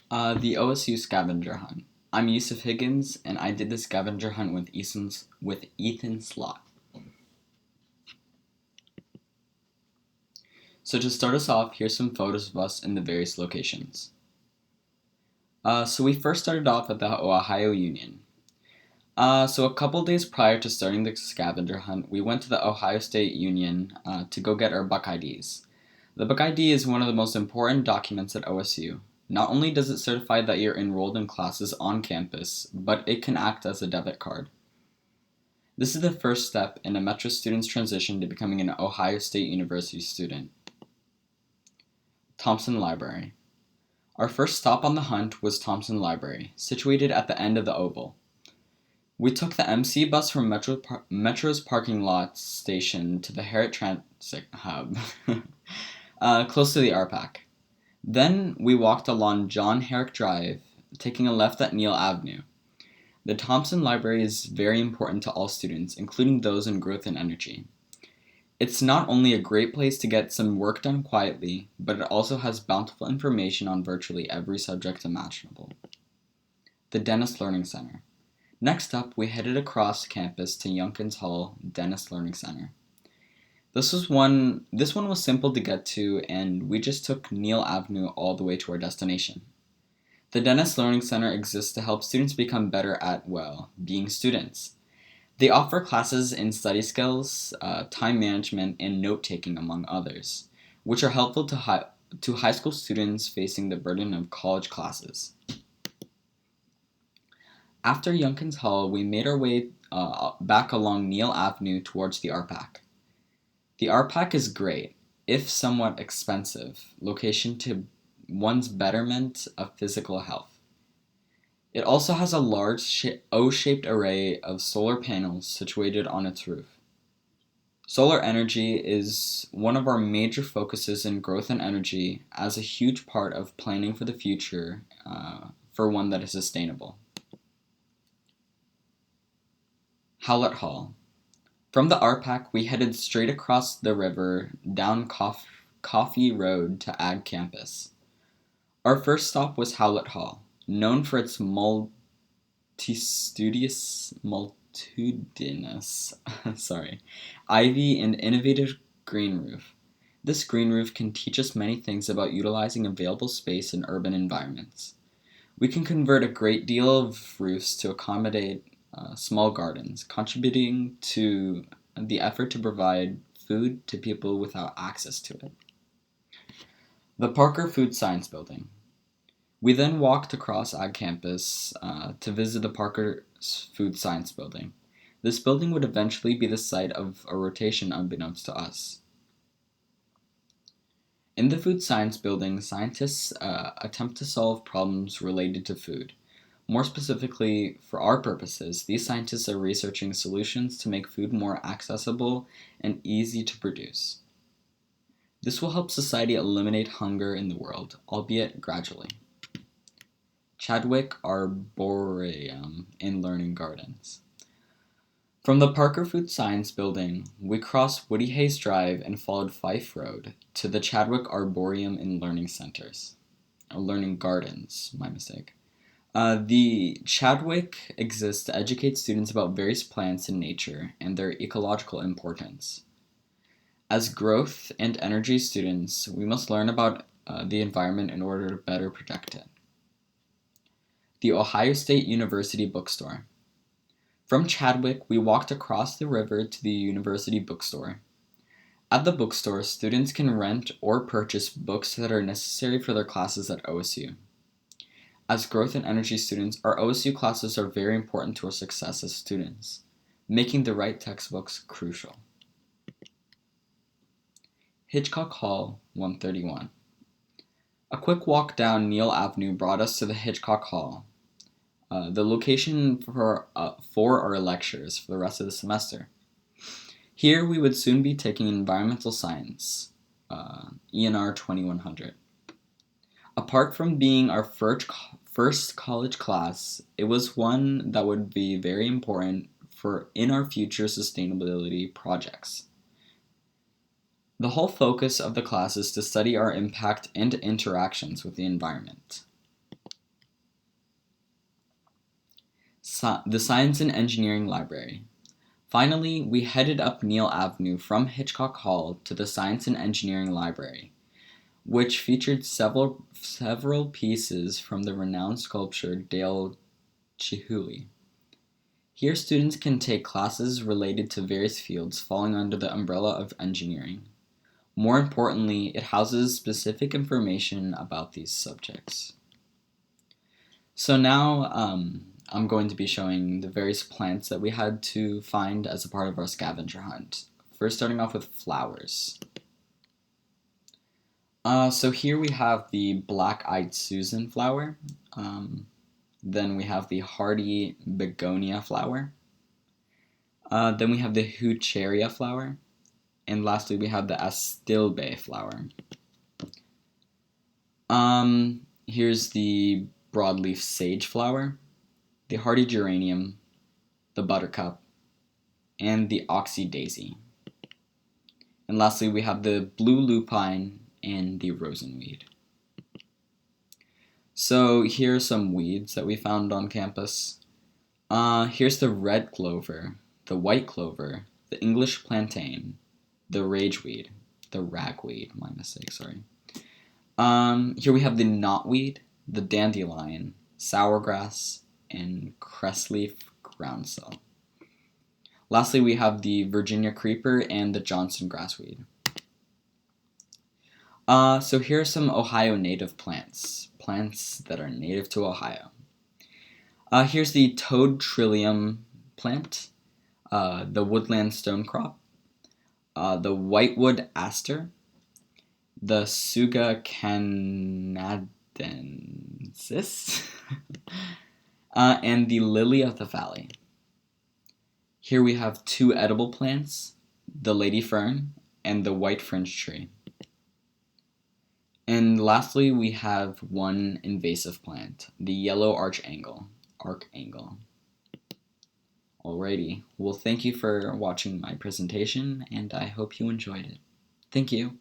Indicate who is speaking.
Speaker 1: The OSU Scavenger Hunt. I'm Yusuf Higgins, and I did the scavenger hunt with Ethan Slott. So to start us off, here's some photos of us in the various locations. So we first started off at the Ohio Union. So a couple days prior to starting the scavenger hunt, we went to the Ohio State Union to go get our Buck IDs. The Buck ID is one of the most important documents at OSU. Not only does it certify that you're enrolled in classes on campus, but it can act as a debit card. This is the first step in a Metro student's transition to becoming an Ohio State University student. Thompson Library. Our first stop on the hunt was Thompson Library, situated at the end of the oval. We took the MC bus from Metro's parking lot station to the Harriet Transit Hub, close to the RPAC. Then we walked along John Herrick Drive, taking a left at Neal Avenue. The Thompson Library is very important to all students, including those in growth and energy. It's not only a great place to get some work done quietly, but it also has bountiful information on virtually every subject imaginable. The Dennis Learning Center. Next up, we headed across campus to Younkins Hall Dennis Learning Center. This one was simple to get to, and we just took Neal Avenue all the way to our destination. The Dennis Learning Center exists to help students become better at, being students. They offer classes in study skills, time management, and note-taking, among others, which are helpful to high school students facing the burden of college classes. After Younkins Hall, we made our way back along Neal Avenue towards the RPAC. The RPAC is great, if somewhat expensive, location to one's betterment of physical health. It also has a large O-shaped array of solar panels situated on its roof. Solar energy is one of our major focuses in growth and energy as a huge part of planning for the future for one that is sustainable. Howlett Hall. From the RPAC, we headed straight across the river down Coffee Road to Ag Campus. Our first stop was Howlett Hall, known for its multitudinous ivy and innovative green roof. This green roof can teach us many things about utilizing available space in urban environments. We can convert a great deal of roofs to accommodate small gardens, contributing to the effort to provide food to people without access to it. The Parker Food Science Building. We then walked across Ag Campus to visit the Parker Food Science Building. This building would eventually be the site of a rotation unbeknownst to us. In the Food Science Building, scientists attempt to solve problems related to food. More specifically, for our purposes, these scientists are researching solutions to make food more accessible and easy to produce. This will help society eliminate hunger in the world, albeit gradually. Chadwick Arboretum and Learning Gardens. From the Parker Food Science Building, we crossed Woody Hayes Drive and followed Fife Road to the Chadwick Arboretum and Learning Gardens, my mistake. The Chadwick exists to educate students about various plants in nature and their ecological importance. As growth and energy students, we must learn about the environment in order to better protect it. The Ohio State University Bookstore. From Chadwick, we walked across the river to the University Bookstore. At the bookstore, students can rent or purchase books that are necessary for their classes at OSU. As growth and energy students, our OSU classes are very important to our success as students, making the right textbooks crucial. Hitchcock Hall, 131. A quick walk down Neal Avenue brought us to the Hitchcock Hall, the location for our lectures for the rest of the semester. Here we would soon be taking environmental science, ENR 2100. Apart from being our first college class, it was one that would be very important in our future sustainability projects. The whole focus of the class is to study our impact and interactions with the environment. the Science and Engineering Library. Finally, we headed up Neal Avenue from Hitchcock Hall to the Science and Engineering Library, which featured several pieces from the renowned sculptor Dale Chihuly. Here, students can take classes related to various fields falling under the umbrella of engineering. More importantly, it houses specific information about these subjects. So now I'm going to be showing the various plants that we had to find as a part of our scavenger hunt. First, starting off with flowers. So here we have the black-eyed Susan flower. Then we have the hardy begonia flower. Then we have the heucheria flower. And lastly, we have the astilbe flower. Here's the broadleaf sage flower, the hardy geranium, the buttercup, and the oxy daisy. And lastly, we have the blue lupine and the rosenweed. So here are some weeds that we found on campus. Here's the red clover, the white clover, the English plantain, the ragweed, the ragweed, my mistake, sorry. Here we have the knotweed, the dandelion, sourgrass, and cressleaf groundsel. Lastly, we have the Virginia creeper and the Johnson grassweed. So here are some Ohio native plants that are native to Ohio. Here's the toad trillium plant, the woodland stonecrop, the whitewood aster, the Tsuga canadensis, and the lily of the valley. Here we have two edible plants, the lady fern and the white fringe tree. And lastly, we have one invasive plant, the yellow archangel. Alrighty, well, thank you for watching my presentation, and I hope you enjoyed it. Thank you.